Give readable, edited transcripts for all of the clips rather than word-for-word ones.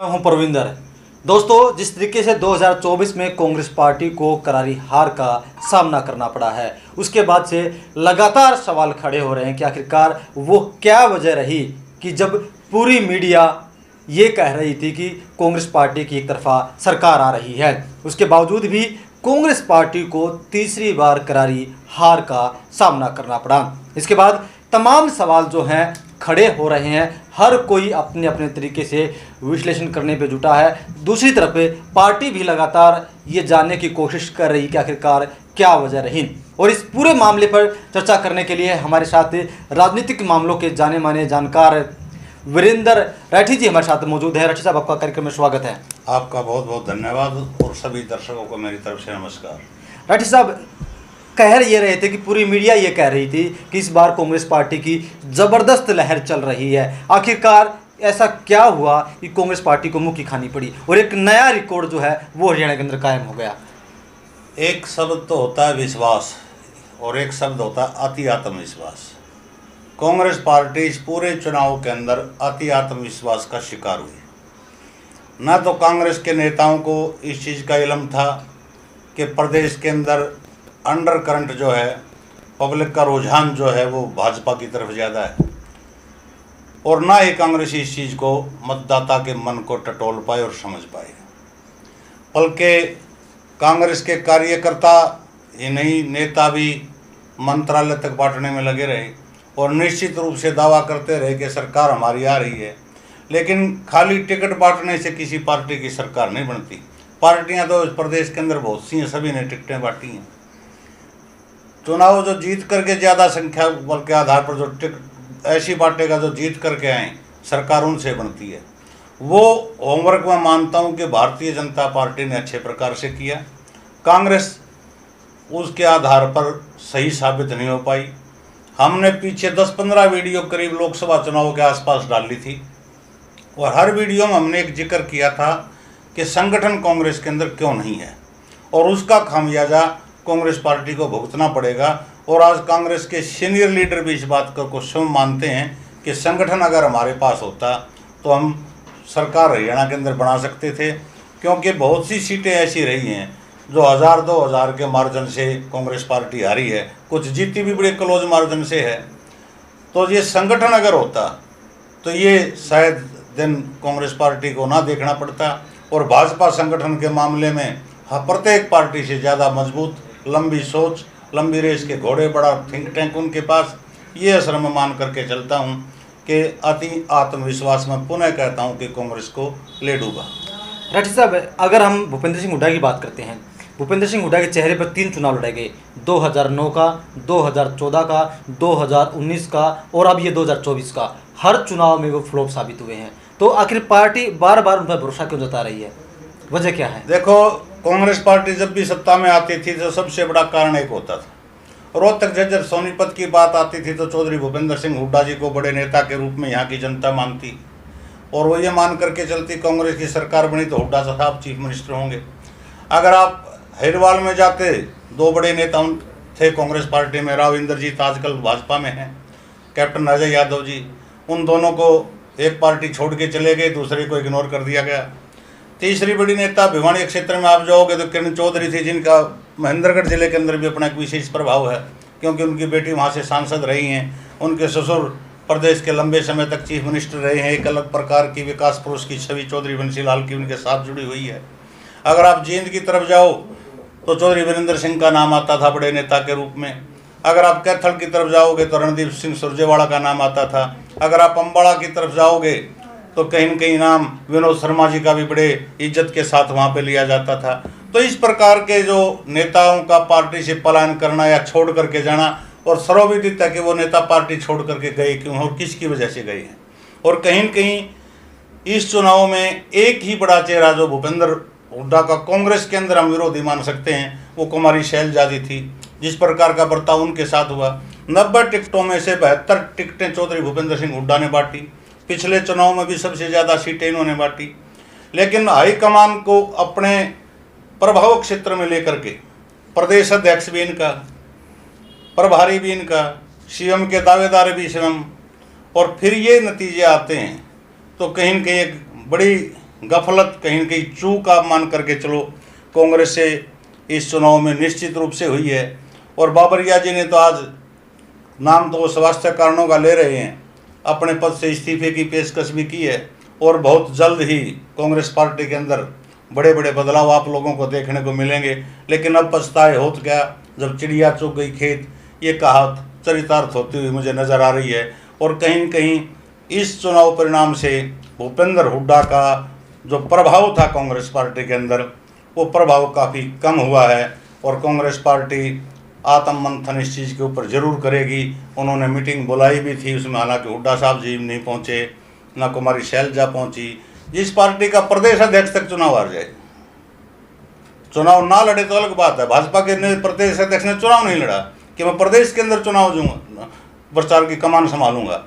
मैं हूं परविंदर। दोस्तों, जिस तरीके से 2024 में कांग्रेस पार्टी को करारी हार का सामना करना पड़ा है, उसके बाद से लगातार सवाल खड़े हो रहे हैं कि आखिरकार वो क्या वजह रही कि जब पूरी मीडिया ये कह रही थी कि कांग्रेस पार्टी की एक तरफा सरकार आ रही है, उसके बावजूद भी कांग्रेस पार्टी को तीसरी बार करारी हार का सामना करना पड़ा। इसके बाद तमाम सवाल जो हैं खड़े हो रहे हैं, हर कोई अपने अपने तरीके से विश्लेषण करने पे जुटा है। दूसरी तरफ पार्टी भी लगातार ये जानने की कोशिश कर रही कि आखिरकार क्या वजह रही। और इस पूरे मामले पर चर्चा करने के लिए हमारे साथ राजनीतिक मामलों के जाने माने जानकार वीरेंद्र राठी जी हमारे साथ मौजूद है। राठी साहब, आपका कार्यक्रम में स्वागत है। आपका बहुत बहुत धन्यवाद और सभी दर्शकों को मेरी तरफ से नमस्कार। राठी साहब, कह ये रहे थे कि पूरी मीडिया ये कह रही थी कि इस बार कांग्रेस पार्टी की ज़बरदस्त लहर चल रही है। आखिरकार ऐसा क्या हुआ कि कांग्रेस पार्टी को मुँह की खानी पड़ी और एक नया रिकॉर्ड जो है वो हरियाणा के अंदर कायम हो गया? एक शब्द तो होता है विश्वास और एक शब्द होता है अति आत्मविश्वास। कांग्रेस पार्टी इस पूरे चुनाव के अंदर अति आत्मविश्वास का शिकार हुई। न तो कांग्रेस के नेताओं को इस चीज़ का इल्म था कि प्रदेश के अंदर अंडर करंट जो है, पब्लिक का रुझान जो है वो भाजपा की तरफ ज़्यादा है, और ना ही कांग्रेस इस चीज़ को मतदाता के मन को टटोल पाए और समझ पाए। बल्कि कांग्रेस के कार्यकर्ता ही नहीं, नेता भी मंत्रालय तक बांटने में लगे रहे और निश्चित रूप से दावा करते रहे कि सरकार हमारी आ रही है। लेकिन खाली टिकट बांटने से किसी पार्टी की सरकार नहीं बनती। पार्टियां तो इस प्रदेश के अंदर बहुत सी हैं, सभी ने टिकटें बांटी हैं। चुनाव जो जीत करके ज़्यादा संख्या बल के आधार पर जो टिकट ऐसी बांटेगा जो जीत करके आए, सरकार उनसे बनती है। वो होमवर्क मैं मानता हूँ कि भारतीय जनता पार्टी ने अच्छे प्रकार से किया। कांग्रेस उसके आधार पर सही साबित नहीं हो पाई। हमने पीछे 10-15 वीडियो करीब लोकसभा चुनाव के आसपास डाली थी और हर वीडियो में हमने एक जिक्र किया था कि संगठन कांग्रेस के अंदर क्यों नहीं है और उसका खामियाजा कांग्रेस पार्टी को भुगतना पड़ेगा। और आज कांग्रेस के सीनियर लीडर भी इस बात को स्वयं मानते हैं कि संगठन अगर हमारे पास होता तो हम सरकार हरियाणा के अंदर बना सकते थे, क्योंकि बहुत सी सीटें ऐसी रही हैं जो 1000-2000 के मार्जिन से कांग्रेस पार्टी हारी है, कुछ जीती भी बड़े क्लोज मार्जिन से है। तो ये संगठन अगर होता तो ये शायद दिन कांग्रेस पार्टी को ना देखना पड़ता। और भाजपा संगठन के मामले में प्रत्येक पार्टी से ज़्यादा मजबूत, लंबी सोच, लंबी रेस के घोड़े, बड़ा थिंक टैंक उनके पास। ये असर मैं मान करके चलता हूँ कि अति आत्मविश्वास में पुनः कहता हूँ कि कांग्रेस को ले डूबा। राठी साहब, अगर हम भूपेंद्र सिंह हुड्डा की बात करते हैं, भूपेंद्र सिंह हुड्डा के चेहरे पर 3 चुनाव लड़े गए, 2009 का, 2014 का, 2019 का और अब ये 2024 का। हर चुनाव में वो फ्लॉप साबित हुए हैं। तो आखिर पार्टी बार बार उन पर भरोसा क्यों जता रही है? वजह क्या है? देखो, कांग्रेस पार्टी जब भी सत्ता में आती थी तो सबसे बड़ा कारण एक होता था। रोहतक झज्जर सोनीपत की बात आती थी तो चौधरी भूपेंद्र सिंह हुड्डा जी को बड़े नेता के रूप में यहाँ की जनता मानती और वो ये मान करके चलती कांग्रेस की सरकार बनी तो हुड्डा साहब चीफ मिनिस्टर होंगे। अगर आप हरिद्वार में जाते, 2 बड़े नेता थे कांग्रेस पार्टी में, राव इंद्रजीत आजकल भाजपा में हैं, कैप्टन अजय यादव जी, उन दोनों को एक पार्टी छोड़ के चले गए, दूसरे को इग्नोर कर दिया गया। तीसरी बड़ी नेता भिवानी क्षेत्र में आप जाओगे तो किरण चौधरी थी, जिनका महेंद्रगढ़ जिले के अंदर भी अपना एक विशेष प्रभाव है, क्योंकि उनकी बेटी वहाँ से सांसद रही हैं। उनके ससुर प्रदेश के लंबे समय तक चीफ मिनिस्टर रहे हैं। एक अलग प्रकार की विकास पुरुष की छवि चौधरी बंसीलाल की उनके साथ जुड़ी हुई है। अगर आप जींद की तरफ जाओ तो चौधरी वीरेंद्र सिंह का नाम आता था बड़े नेता के रूप में। अगर आप कैथल की तरफ जाओगे तो रणदीप सिंह सुरजेवाला का नाम आता था। अगर आप अम्बाड़ा की तरफ जाओगे तो कहीं न कहीं नाम विनोद शर्मा जी का भी बड़े इज्जत के साथ वहाँ पे लिया जाता था। तो इस प्रकार के जो नेताओं का पार्टी से पलायन करना या छोड़ करके जाना, और सर्वविदित है कि वो नेता पार्टी छोड़ करके गए क्यों और किसकी वजह से गए हैं। और कहीं न कहीं इस चुनाव में एक ही बड़ा चेहरा जो भूपेंद्र हुड्डा का कांग्रेस के अंदर हम विरोधी मान सकते हैं, वो कुमारी शैलजा जी थी। जिस प्रकार का बर्ताव उनके साथ हुआ, 90 टिकटों में से 72 टिकटें चौधरी भूपेंद्र सिंह हुड्डा ने बांटी। पिछले चुनाव में भी सबसे ज़्यादा सीटें इन्होंने बांटी। लेकिन हाईकमान को अपने प्रभाव क्षेत्र में लेकर के प्रदेश अध्यक्ष भी इनका, प्रभारी भी इनका, सीएम के दावेदार भी स्वयं, और फिर ये नतीजे आते हैं तो कहीं न कहीं एक बड़ी गफलत, कहीं न कहीं चूक आप मान करके चलो, कांग्रेस से इस चुनाव में निश्चित रूप से हुई है। और बाबरिया जी ने तो आज नाम तो वो स्वास्थ्य कारणों का ले रहे हैं, अपने पद से इस्तीफे की पेशकश भी की है और बहुत जल्द ही कांग्रेस पार्टी के अंदर बड़े बड़े बदलाव आप लोगों को देखने को मिलेंगे। लेकिन अब पछताए होत क्या, जब चिड़िया चुग गई खेत, ये कहावत चरितार्थ होती हुई मुझे नज़र आ रही है। और कहीं न कहीं इस चुनाव परिणाम से भूपेंद्र हुड्डा का जो प्रभाव था कांग्रेस पार्टी के अंदर, वो प्रभाव काफ़ी कम हुआ है और कांग्रेस पार्टी आत्ममंथन इस चीज़ के ऊपर जरूर करेगी। उन्होंने मीटिंग बुलाई भी थी, उसमें हालांकि हुड्डा साहब जी नहीं पहुँचे, ना कुमारी शैलजा पहुँची। जिस पार्टी का प्रदेश अध्यक्ष तक चुनाव हार जाए, चुनाव ना लड़े तो अलग बात है। भाजपा के प्रदेश अध्यक्ष ने चुनाव नहीं लड़ा कि मैं प्रदेश के अंदर चुनाव दूंगा, प्रचार की कमान संभालूंगा,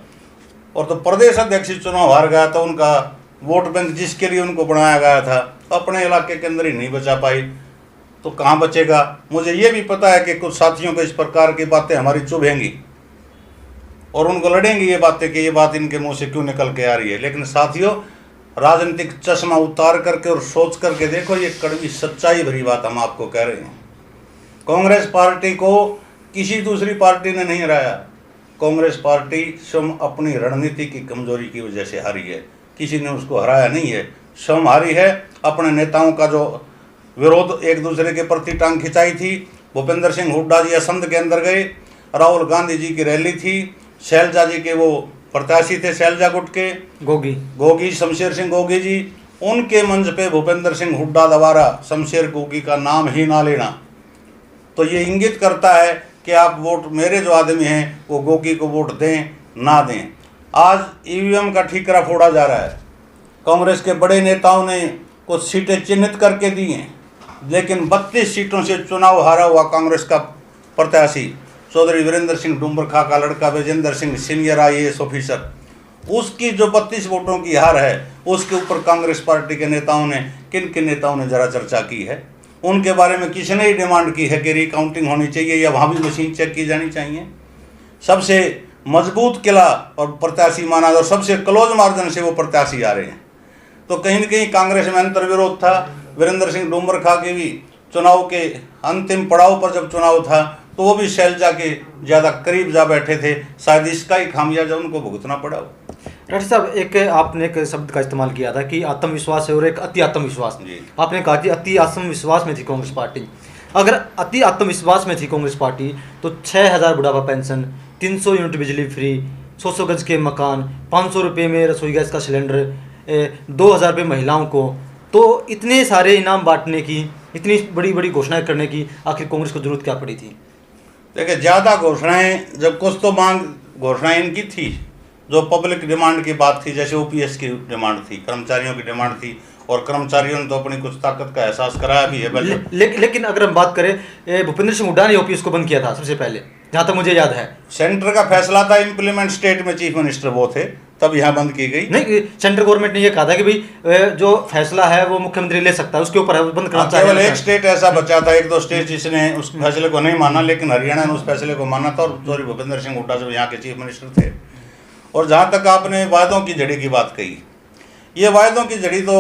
और तो प्रदेश अध्यक्ष चुनाव हार गया तो उनका वोट बैंक जिसके लिए उनको बनाया गया था अपने इलाके के अंदर ही नहीं बचा पाई, तो कहाँ बचेगा। मुझे ये भी पता है कि कुछ साथियों को इस प्रकार की बातें हमारी चुभेंगी और उनको लड़ेंगी ये बातें कि ये बात इनके मुंह से क्यों निकल के आ रही है। लेकिन साथियों, राजनीतिक चश्मा उतार करके और सोच करके देखो, ये कड़वी सच्चाई भरी बात हम आपको कह रहे हैं। कांग्रेस पार्टी को किसी दूसरी पार्टी ने नहीं हराया, कांग्रेस पार्टी स्वयं अपनी रणनीति की कमजोरी की वजह से हारी है, किसी ने उसको हराया नहीं है। स्वयं हारी है, अपने नेताओं का जो विरोध एक दूसरे के प्रति टांग खिंचाई थी। भूपेंद्र सिंह हुड्डा जी असंध के अंदर गए, राहुल गांधी जी की रैली थी, शैलजा जी के वो प्रत्याशी थे, शैलजा गुट के गोगी शमशेर सिंह गोगी जी, उनके मंच पे भूपेंद्र सिंह हुड्डा द्वारा शमशेर गोगी का नाम ही ना लेना, तो ये इंगित करता है कि आप वोट, मेरे जो आदमी हैं वो गोगी को वोट दें ना दें। आज ईवीएम का ठीकरा फोड़ा जा रहा है, कांग्रेस के बड़े नेताओं ने कुछ सीटें चिन्हित करके दी हैं, लेकिन 32 सीटों से चुनाव हारा हुआ कांग्रेस का प्रत्याशी चौधरी वीरेंद्र सिंह डुम्बरखा का लड़का Vijendra Singh, senior IAS officer, उसकी जो 32 वोटों की हार है, उसके ऊपर कांग्रेस पार्टी के नेताओं ने, किन किन नेताओं ने जरा चर्चा की है? उनके बारे में किसी ने ही डिमांड की है कि रिकाउंटिंग होनी चाहिए या वहाँ भी मशीन चेक की जानी चाहिए? सबसे मजबूत किला और प्रत्याशी माना और सबसे क्लोज मार्जिन से वो प्रत्याशी आ रहे हैं, तो कहीं न कहीं कांग्रेस में अंतर विरोध था। वीरेंद्र सिंह डुम्बरखा के भी चुनाव के अंतिम पड़ाव पर जब चुनाव था तो वो भी शैलजा के ज़्यादा करीब जा बैठे थे, शायद इसका ही खामियाजा उनको भुगतना पड़ा। डॉक्टर साहब, एक आपने एक शब्द का इस्तेमाल किया था कि आत्मविश्वास है और एक अति आत्मविश्वास। आपने कहा कि अति आत्मविश्वास में थी कांग्रेस पार्टी। अगर अति आत्मविश्वास में थी कांग्रेस पार्टी तो 6000 बुढ़ापा पेंशन, 300 यूनिट बिजली फ्री, 100 गज के मकान, 500 रुपये में रसोई गैस का सिलेंडर, 2000 रुपये महिलाओं को, तो इतने सारे इनाम बांटने की, इतनी बड़ी बड़ी घोषणाएं करने की आखिर कांग्रेस को जरूरत क्या पड़ी थी? देखिए, ज़्यादा घोषणाएं, जब कुछ तो मांग घोषणाएं इनकी थी जो पब्लिक डिमांड की बात थी, जैसे OPS की डिमांड थी, कर्मचारियों की डिमांड थी, और कर्मचारियों ने तो अपनी कुछ ताकत का एहसास कराया भी है। लेकिन अगर हम बात करें, भूपेंद्र सिंह हुड्डा ने OPS को बंद किया था सबसे पहले, जहाँ तक मुझे याद है। सेंटर का फैसला था, इम्प्लीमेंट स्टेट में चीफ मिनिस्टर वो थे, तब यहाँ बंद की गई। नहीं, सेंट्रल गवर्नमेंट ने ये कहा था कि भाई जो फैसला है वो मुख्यमंत्री ले सकता है, उसके ऊपर बंद करना चाहिए। केवल एक स्टेट ऐसा बचा था, एक दो स्टेट जिसने उस फैसले को नहीं माना, लेकिन हरियाणा ने उस फैसले को माना था, और चौधरी भूपेंद्र सिंह हुड्डा जब यहाँ के चीफ मिनिस्टर थे। और जहाँ तक आपने वायदों की जड़ी की बात कही, ये वायदों की जड़ी तो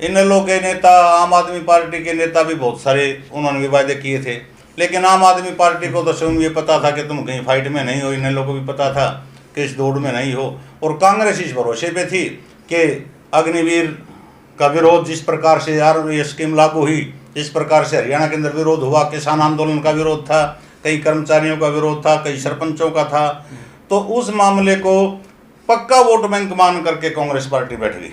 इनेलो के नेता, आम आदमी पार्टी के नेता भी बहुत सारे उन्होंने भी वायदे किए थे, लेकिन आम आदमी पार्टी को तो स्वयं ये पता था कि तुम कहीं फाइट में नहीं हो, इनेलो को भी पता था कि इस दौड़ में नहीं हो, और कांग्रेस इस भरोसे पे थी कि अग्निवीर का विरोध जिस प्रकार से यार ये स्कीम लागू हुई, जिस प्रकार से हरियाणा के अंदर विरोध हुआ, किसान आंदोलन का विरोध था, कई कर्मचारियों का विरोध था, कई सरपंचों का था, तो उस मामले को पक्का वोट बैंक मान करके कांग्रेस पार्टी बैठ गई।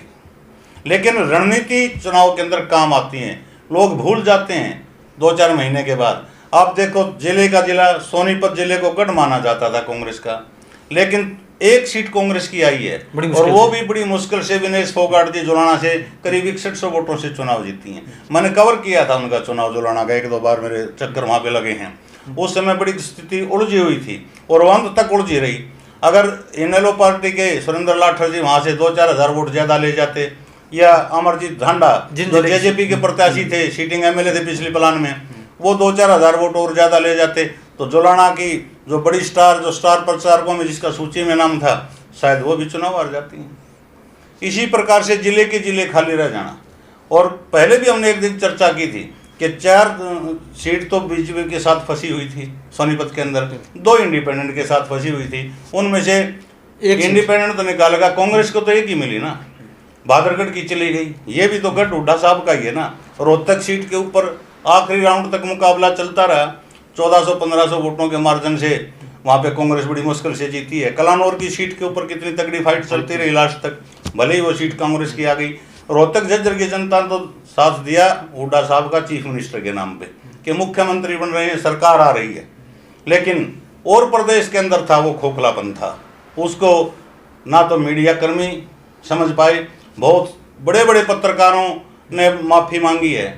लेकिन रणनीति चुनाव के अंदर काम आती है, लोग भूल जाते हैं 2-4 महीने के बाद। आप देखो, जिले का जिला सोनीपत जिले को गढ़ माना जाता था कांग्रेस का, लेकिन एक सीट कांग्रेस की आई है, और वो भी बड़ी मुश्किल से विनेश फोगाट जी जुलाना से करीब 6100 वोटों से चुनाव जीती हैं। मैंने कवर किया था उनका चुनाव जुलाना का, 1-2 बार मेरे चक्कर वहाँ पे लगे हैं। उस समय बड़ी स्थिति उलझी हुई थी और वो अंत तक उलझी रही। अगर इनेलो पार्टी के सुरेंद्र लाठर जी वहाँ से 2-4 हज़ार वोट ज़्यादा ले जाते, या अमरजीत ढांडा जो JJP के प्रत्याशी थे, सीटिंग MLA थे पिछली प्लान में, वो 2-4 हज़ार वोट और ज़्यादा ले जाते, तो जुलाना की जो बड़ी स्टार, जो स्टार प्रचारकों में जिसका सूची में नाम था, शायद वो भी चुनाव हार जाती हैं। इसी प्रकार से जिले के जिले खाली रह जाना। और पहले भी हमने एक दिन चर्चा की थी कि 4 सीट तो बीजेपी के साथ फंसी हुई थी सोनीपत के अंदर, 2 इंडिपेंडेंट के साथ फंसी हुई थी, उनमें से एक इंडिपेंडेंट तो निकालेगा, कांग्रेस को तो एक ही मिली ना, भादरगढ़ की चली गई। ये भी तो गढ़ हुड्डा साहब का ही है ना। रोहतक सीट के ऊपर आखिरी राउंड तक मुकाबला चलता रहा, 1400-1500 वोटों के मार्जिन से वहाँ पे कांग्रेस बड़ी मुश्किल से जीती है। कलानौर की सीट के ऊपर कितनी तगड़ी फाइट चलती रही लास्ट तक, भले ही वो सीट कांग्रेस की आ गई। रोहतक झज्जर की जनता ने तो साथ दिया हुड्डा साहब का चीफ मिनिस्टर के नाम पे कि मुख्यमंत्री बन रहे हैं, सरकार आ रही है। लेकिन और प्रदेश के अंदर था वो खोखलापन था, उसको ना तो मीडिया कर्मी समझ पाए। बहुत बड़े बड़े पत्रकारों ने माफ़ी मांगी है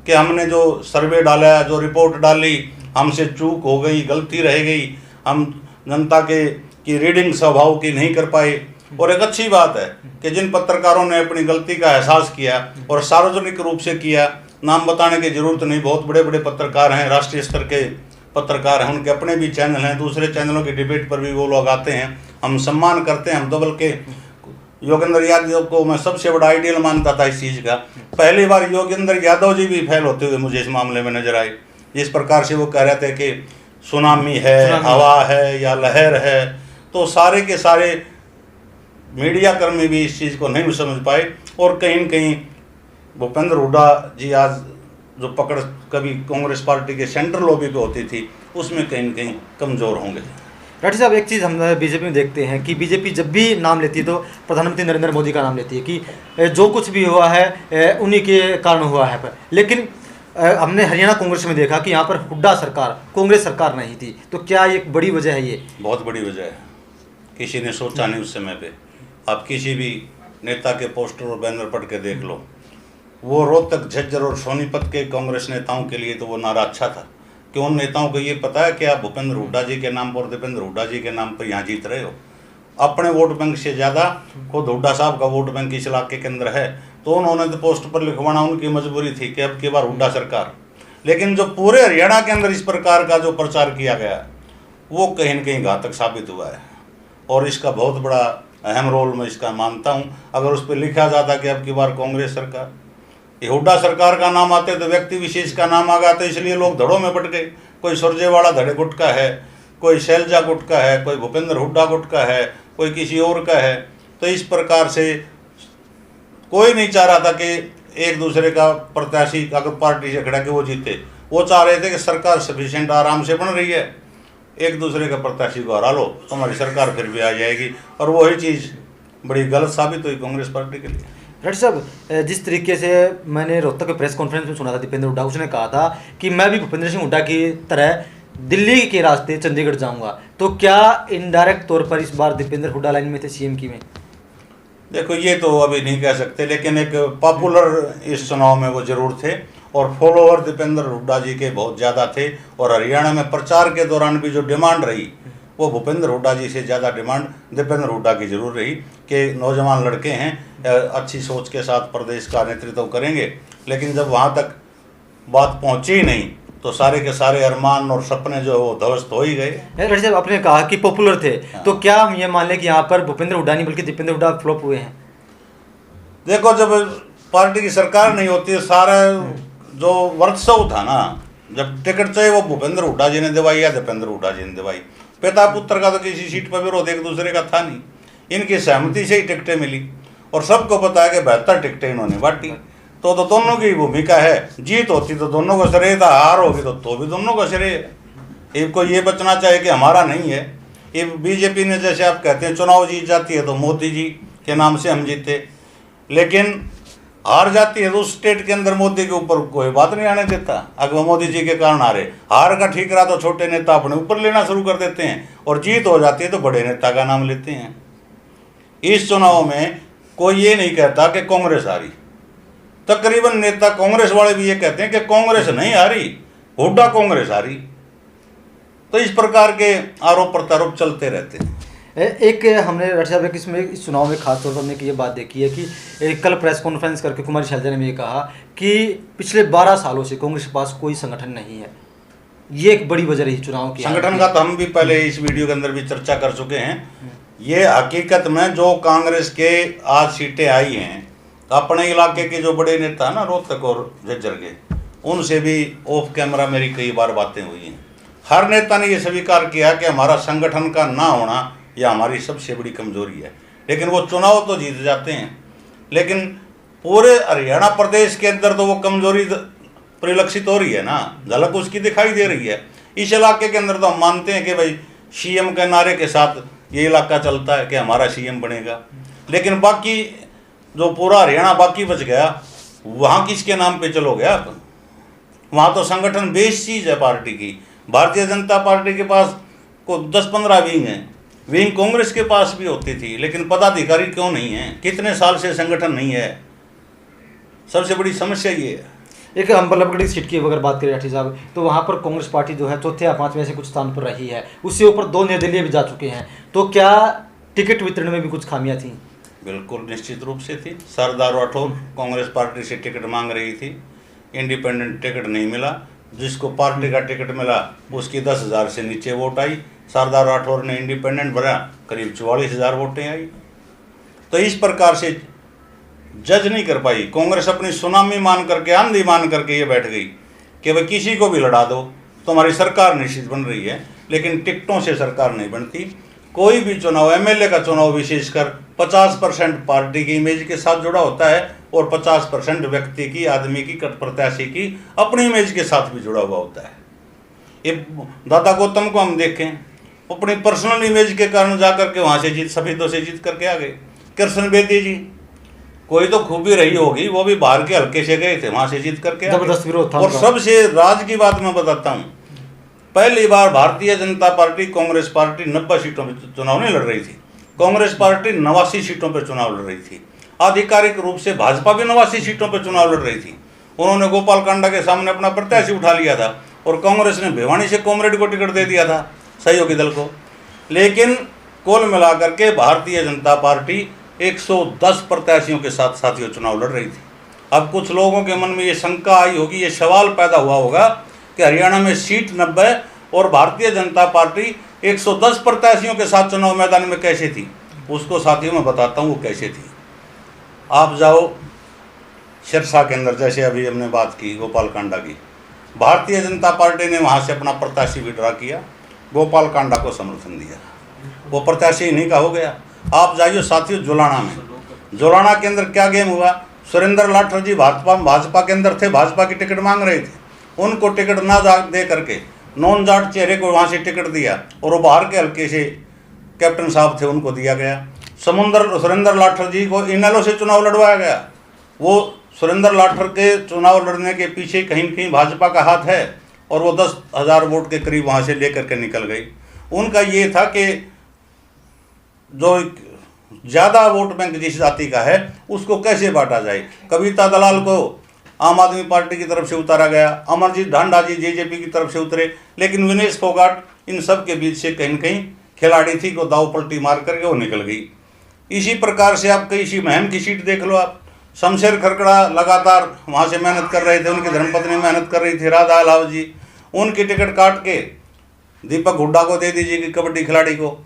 कि हमने जो सर्वे डाला, जो रिपोर्ट डाली, हमसे चूक हो गई, गलती रह गई, हम जनता की रीडिंग स्वभाव की नहीं कर पाए। और एक अच्छी बात है कि जिन पत्रकारों ने अपनी गलती का एहसास किया और सार्वजनिक रूप से किया, नाम बताने की जरूरत नहीं, बहुत बड़े बड़े पत्रकार हैं, राष्ट्रीय स्तर के पत्रकार हैं, उनके अपने भी चैनल हैं, दूसरे चैनलों की डिबेट पर भी वो लोग आते हैं, हम सम्मान करते हैं। हम तो बल्कि योगेंद्र यादव को मैं सबसे बड़ा आइडियल मानता था इस चीज़ का। पहली बार योगेंद्र यादव जी भी फेल होते हुए मुझे इस मामले में नजर आए। जिस प्रकार से वो कह रहे थे कि सुनामी है, हवा है या लहर है, तो सारे के सारे मीडिया कर्मी भी इस चीज़ को नहीं समझ पाए। और कहीं न कहीं भूपेंद्र हुड्डा जी आज जो पकड़ कभी कांग्रेस पार्टी के सेंट्रल लॉबी पे होती थी, उसमें कहीं न कहीं कमज़ोर होंगे। राठी साहब, एक चीज़ हम बीजेपी में देखते हैं कि बीजेपी जब भी नाम लेती है तो प्रधानमंत्री नरेंद्र मोदी का नाम लेती है कि जो कुछ भी हुआ है उन्हीं के कारण हुआ है पर। लेकिन हमने हरियाणा कांग्रेस में देखा कि यहाँ पर हुड्डा सरकार, कांग्रेस सरकार नहीं थी। तो क्या एक बड़ी वजह है ये? बहुत बड़ी वजह है, किसी ने सोचा नहीं उस समय पे। आप किसी भी नेता के पोस्टर और बैनर पढ़ के देख लो, वो रोहतक, झज्जर और सोनीपत के कांग्रेस नेताओं के लिए तो वो नारा अच्छा था कि उन नेताओं को ये पता है कि आप भूपेंद्र हुड्डा जी के नाम पर, दीपेंद्र हुड्डा जी के नाम पर यहाँ जीत रहे हो। अपने वोट बैंक से ज़्यादा खुद हुड्डा साहब का वोट बैंक इस इलाके के अंदर है, तो उन्होंने तो पोस्ट पर लिखवाना उनकी मजबूरी थी कि अब की बार हुड्डा सरकार। लेकिन जो पूरे हरियाणा के अंदर इस प्रकार का जो प्रचार किया गया, वो कहीं न कहीं घातक साबित हुआ है। और इसका बहुत बड़ा अहम रोल मैं इसका मानता हूँ। अगर उस पर लिखा जाता कि अब की बार कांग्रेस सरकार, ये हुड्डा सरकार का नाम आते तो व्यक्ति विशेष का नाम आ गया, तो इसलिए लोग धड़ों में बट गए। कोई सुरजेवाला धड़े गुट का है, कोई शैलजा गुट का है, कोई भूपेंद्र हुड्डा गुट का है, कोई किसी और का है। तो इस प्रकार से कोई नहीं चाह रहा था कि एक दूसरे का प्रत्याशी अगर पार्टी से खड़ा के वो जीते। वो चाह रहे थे कि सरकार सफिशिएंट आराम से बन रही है, एक दूसरे का प्रत्याशी को हरा लो, हमारी सरकार फिर भी आ जाएगी। और वही चीज़ बड़ी गलत साबित हुई कांग्रेस पार्टी के लिए। राठी साहब, जिस तरीके से मैंने रोहतक के प्रेस कॉन्फ्रेंस में सुना था दीपेंद्र हुड्डा, उसने कहा था कि मैं भी भूपेंद्र सिंह हुड्डा की तरह दिल्ली के रास्ते चंडीगढ़ जाऊंगा। तो क्या इनडायरेक्ट तौर पर इस बार दीपेंद्र हुड्डा लाइन में थे सीएम की में? देखो, ये तो अभी नहीं कह सकते, लेकिन एक पॉपुलर इस चुनाव में वो जरूर थे और फॉलोअर दीपेंद्र हुड्डा जी के बहुत ज़्यादा थे। और हरियाणा में प्रचार के दौरान भी जो डिमांड रही, वो भूपेंद्र हुड्डा जी से ज़्यादा डिमांड दीपेंद्र हुड्डा की जरूर रही कि नौजवान लड़के हैं, अच्छी सोच के साथ प्रदेश का नेतृत्व करेंगे। लेकिन जब वहाँ तक बात पहुँची ही नहीं, तो सारे के सारे अरमान और सपने जो है वो ध्वस्त हो ही गए। राठी साहब, आपने कहा कि पॉपुलर थे, तो क्या हम ये मान लें कि यहाँ पर भूपेंद्र हुड्डा नहीं बल्कि दीपेंद्र हुड्डा फ्लॉप हुए हैं? देखो, जब पार्टी की सरकार नहीं होती, सारा जो वर्चस्व था ना, जब टिकट चाहिए वो भूपेंद्र हुड्डा जी ने दिवाई या दीपेंद्र हुड्डा जी ने दिवाई। पिता पुत्र का तो किसी सीट पर विरोध एक दूसरे का था नहीं, इनकी सहमति से ही टिकटें मिली। और सबको पता है कि 72 टिकटें इन्होंने बांटी। तो दोनों की भूमिका है, जीत होती तो दोनों को श्रेय था, हार होगी तो भी दोनों को श्रेय है। एक को ये बचना चाहिए कि हमारा नहीं है। ये बीजेपी ने, जैसे आप कहते हैं, चुनाव जीत जाती है तो मोदी जी के नाम से हम जीते, लेकिन हार जाती है तो उस स्टेट के अंदर मोदी के ऊपर कोई बात नहीं आने देता। अगर वो मोदी जी के कारण हारे, हार का ठीक रहा तो छोटे नेता अपने ऊपर लेना शुरू कर देते हैं, और जीत हो जाती है तो बड़े नेता का नाम लेते हैं। इस चुनाव में कोई ये नहीं कहता कि कांग्रेस हारी, तकरीबन नेता कांग्रेस वाले भी ये कहते हैं कि कांग्रेस नहीं हारी, हुड्डा कांग्रेस हारी। तो इस प्रकार के आरोप प्रत्यारोप चलते रहते हैं। एक हमने राठी साहब इसमें इस चुनाव में खास तौर पर हमने ये बात देखी है कि कल प्रेस कॉन्फ्रेंस करके कुमारी शैलजा ने ये कहा कि पिछले 12 सालों से कांग्रेस के पास कोई संगठन नहीं है। ये एक बड़ी वजह रही चुनाव की। संगठन का तो हम भी पहले इस वीडियो के अंदर भी चर्चा कर चुके हैं ये हकीकत में जो कांग्रेस के आज सीटें आई हैं, अपने इलाके के जो बड़े नेता ना रोहतक और झज्जर के, उनसे भी ऑफ कैमरा मेरी कई बार बातें हुई हैं। हर नेता ने ये स्वीकार किया कि हमारा संगठन का ना होना यह हमारी सबसे बड़ी कमजोरी है। लेकिन वो चुनाव तो जीत जाते हैं, लेकिन पूरे हरियाणा प्रदेश के अंदर तो वो कमजोरी परिलक्षित हो रही है ना, झलक उसकी दिखाई दे रही है। इस इलाके के अंदर तो हम मानते हैं कि भाई सीएम के नारे के साथ ये इलाका चलता है कि हमारा सीएम बनेगा, लेकिन बाकी जो पूरा हरियाणा बाकी बच गया, वहाँ किसके नाम पे चलोगे आप? वहाँ तो संगठन बेस चीज़ है पार्टी की। भारतीय जनता पार्टी के पास को 10-15 विंग हैं, विंग कांग्रेस के पास भी होती थी, लेकिन पदाधिकारी क्यों नहीं है? कितने साल से संगठन नहीं है? सबसे बड़ी समस्या ये है। एक अम्बलगढ़ी सीट की अगर बात करें राठी साहब, तो वहाँ पर कांग्रेस पार्टी जो है चौथे या पांचवें से कुछ स्थान पर रही है, उससे ऊपर 2 निर्दलीय भी जा चुके हैं, तो क्या टिकट वितरण में भी कुछ खामियां थी? बिल्कुल निश्चित रूप से थी। सरदार राठौर कांग्रेस पार्टी से टिकट मांग रही थी, इंडिपेंडेंट टिकट नहीं मिला, जिसको पार्टी का टिकट मिला उसकी 10,000 से नीचे वोट आई। सरदार राठौर ने इंडिपेंडेंट भरा, करीब 44,000 वोटें आई। तो इस प्रकार से जज नहीं कर पाई कांग्रेस, अपनी सुनामी मान करके, आंधी मान करके ये बैठ गई कि भाई किसी को भी लड़ा दो तो हमारी सरकार निश्चित बन रही है, लेकिन टिकटों से सरकार नहीं बनती। कोई भी चुनाव, एमएलए का चुनाव विशेषकर 50% पार्टी की इमेज के साथ जुड़ा होता है और 50% व्यक्ति की, आदमी की, प्रत्याशी की अपनी इमेज के साथ भी जुड़ा हुआ होता है। ये दादा गौतम को हम देखें, अपनी पर्सनल इमेज के कारण जाकर के वहाँ से सफेदों से जीत करके आ गए। कृष्ण बेदी जी, कोई तो खूबी रही होगी, वो भी बाहर के हल्के से गए थे, वहाँ से जीत करके जबरदस्त विरोध था। और सबसे राज की बात मैं बताता हूँ, पहली बार भारतीय जनता पार्टी कांग्रेस पार्टी 90 सीटों पर चुनाव नहीं लड़ रही थी, कांग्रेस पार्टी 89 सीटों पर चुनाव लड़ रही थी। आधिकारिक रूप से भाजपा भी 89 सीटों पर चुनाव लड़ रही थी। उन्होंने गोपाल कांडा के सामने अपना प्रत्याशी उठा लिया था और कांग्रेस ने भिवानी से कॉमरेड को टिकट दे दिया था, सहयोगी दल को। लेकिन कुल मिलाकर के भारतीय जनता पार्टी 110 प्रत्याशियों के साथ साथियों चुनाव लड़ रही थी। अब कुछ लोगों के मन में ये शंका आई होगी, ये सवाल पैदा हुआ होगा कि हरियाणा में सीट 90 और भारतीय जनता पार्टी 110 प्रत्याशियों के साथ चुनाव मैदान में कैसे थी। उसको साथियों मैं बताता हूँ वो कैसे थी। आप जाओ सिरसा के अंदर, जैसे अभी हमने बात की गोपाल कांडा की, भारतीय जनता पार्टी ने वहाँ से अपना प्रत्याशी विड्रा किया, गोपाल कांडा को समर्थन दिया, वो प्रत्याशी नहीं का हो गया। आप जाइए साथियों जुलाना में, जुलाना के अंदर क्या गेम हुआ, सुरेंद्र लाठर जी भाजपा के अंदर थे, भाजपा की टिकट मांग रहे थे, उनको टिकट ना दे करके नॉन जाट चेहरे को वहाँ से टिकट दिया और वो बाहर के हल्के से कैप्टन साहब थे उनको दिया गया। सुरेंद्र लाठर जी को इनेलो से चुनाव लड़वाया गया। वो सुरेंद्र लाठर के चुनाव लड़ने के पीछे कहीं न कहीं भाजपा का हाथ है और वो 10,000 वोट के करीब वहाँ से लेकर के निकल गई। उनका ये था कि जो ज़्यादा वोट बैंक जिस जाति का है उसको कैसे बांटा जाए। कविता दलाल को आम आदमी पार्टी की तरफ से उतारा गया, अमरजीत ढांडा जी जेजेपी की तरफ से उतरे, लेकिन विनेश फोगाट इन सब के बीच से कहीं न कहीं खिलाड़ी थी को दाव पलटी मार करके वो निकल गई। इसी प्रकार से आप कई सी महम की सीट देख लो, आप शमशेर खरकड़ा लगातार वहाँ से मेहनत कर रहे थे, उनकी धर्मपत्नी मेहनत कर रही थी राधा अलाव जी, उनकी टिकट काट के दीपक हुड्डा को दे दीजिए कि कबड्डी खिलाड़ी को।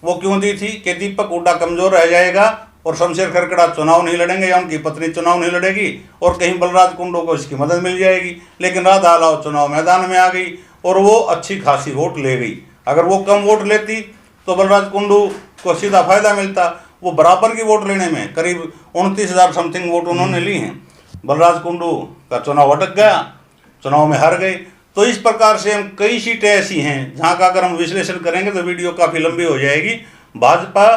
वो क्यों दी थी कि दीपक हुड्डा कमज़ोर रह जाएगा और शमशेर खरकड़ा चुनाव नहीं लड़ेंगे या उनकी पत्नी चुनाव नहीं लड़ेगी और कहीं बलराज कुंडू को इसकी मदद मिल जाएगी। लेकिन राधा अलाव चुनाव मैदान में आ गई और वो अच्छी खासी वोट ले गई। अगर वो कम वोट लेती तो बलराज कुंडू को सीधा फायदा मिलता। वो बराबर की वोट लेने में करीब 29,000 समथिंग वोट उन्होंने ली हैं। बलराज कुंडू का चुनाव अटक गया, चुनाव में हार गए। तो इस प्रकार से हम कई सीटें ऐसी हैं जहाँ का अगर हम विश्लेषण करेंगे तो वीडियो काफ़ी लंबी हो जाएगी। भाजपा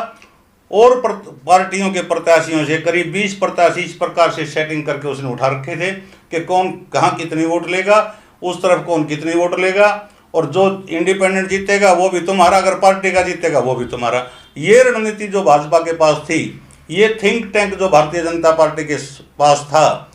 और पार्टियों के प्रत्याशियों से करीब 20 प्रत्याशी इस प्रकार से सेटिंग करके उसने उठा रखे थे कि कौन कहाँ कितनी वोट लेगा, उस तरफ कौन कितनी वोट लेगा, और जो इंडिपेंडेंट जीतेगा वो भी तुम्हारा, अगर पार्टी का जीतेगा वो भी तुम्हारा। ये रणनीति जो भाजपा के पास थी, ये थिंक टैंक जो भारतीय जनता पार्टी के पास था,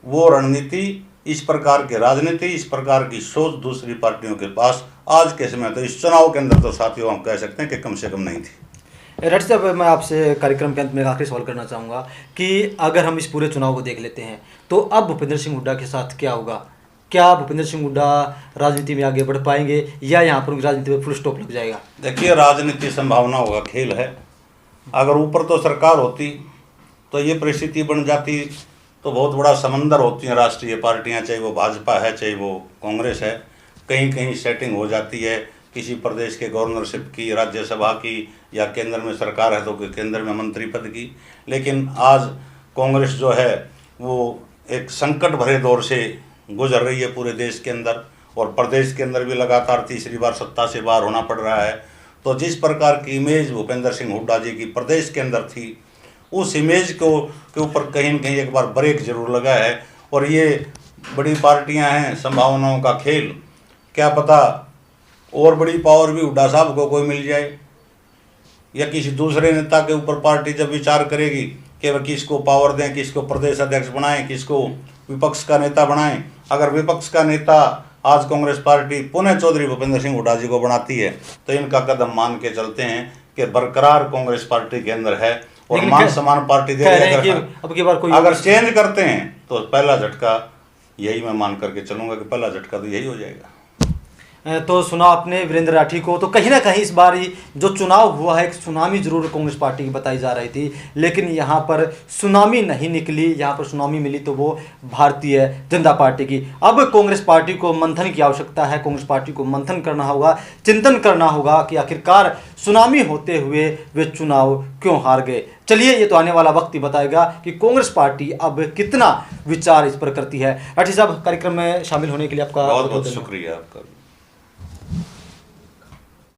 वो रणनीति, इस प्रकार की राजनीति, इस प्रकार की सोच दूसरी पार्टियों के पास आज के समय तो इस चुनाव के अंदर तो साथियों हम कह सकते हैं कि कम से कम नहीं थी। रट साहब, मैं आपसे कार्यक्रम के अंत में आखिरी सवाल करना चाहूँगा कि अगर हम इस पूरे चुनाव को देख लेते हैं तो अब भूपेंद्र सिंह हुड्डा के साथ क्या होगा? क्या भूपेंद्र सिंह हुड्डा राजनीति में आगे बढ़ पाएंगे या यहाँ पर उनकी राजनीति में फुल स्टॉप लग जाएगा? देखिए, राजनीति संभावनाओं का खेल है। अगर ऊपर तो सरकार होती तो ये परिस्थिति बन जाती, तो बहुत बड़ा समंदर होती हैं राष्ट्रीय पार्टियां, चाहे वो भाजपा है चाहे वो कांग्रेस है। कहीं कहीं सेटिंग हो जाती है किसी प्रदेश के गवर्नरशिप की, राज्यसभा की, या केंद्र में सरकार है तो केंद्र में मंत्री पद की। लेकिन आज कांग्रेस जो है वो एक संकट भरे दौर से गुजर रही है पूरे देश के अंदर, और प्रदेश के अंदर भी लगातार तीसरी बार सत्ता से बाहर होना पड़ रहा है। तो जिस प्रकार की इमेज भूपेंद्र सिंह हुड्डा जी की प्रदेश के अंदर थी, उस इमेज को के ऊपर कहीं न कहीं एक बार ब्रेक जरूर लगा है। और ये बड़ी पार्टियां हैं, संभावनाओं का खेल, क्या पता और बड़ी पावर भी हुड्डा साहब को कोई मिल जाए, या किसी दूसरे नेता के ऊपर पार्टी जब विचार करेगी कि वह किसको पावर दें, किसको प्रदेश अध्यक्ष बनाएं, किसको विपक्ष का नेता बनाएं। अगर विपक्ष का नेता आज कांग्रेस पार्टी पुनः चौधरी भूपेंद्र सिंह हुड्डा जी को बनाती है तो इनका कदम मान के चलते हैं कि बरकरार कांग्रेस पार्टी के अंदर है और मान सम्मान पार्टी दे रही है। अब की बार कोई अगर चेंज करते हैं तो पहला झटका यही मैं मान करके चलूंगा कि पहला झटका तो यही हो जाएगा। तो सुना आपने वीरेंद्र राठी को, तो कहीं ना कहीं इस बार जो चुनाव हुआ है एक सुनामी जरूर कांग्रेस पार्टी की बताई जा रही थी, लेकिन यहाँ पर सुनामी नहीं निकली। यहाँ पर सुनामी मिली तो वो भारतीय जनता पार्टी की। अब कांग्रेस पार्टी को मंथन की आवश्यकता है। कांग्रेस पार्टी को मंथन करना होगा, चिंतन करना होगा कि आखिरकार सुनामी होते हुए वे चुनाव क्यों हार गए। चलिए, ये तो आने वाला वक्त ही बताएगा कि कांग्रेस पार्टी अब कितना विचार इस पर करती है। राठी साहब, कार्यक्रम में शामिल होने के लिए आपका बहुत बहुत शुक्रिया आपका।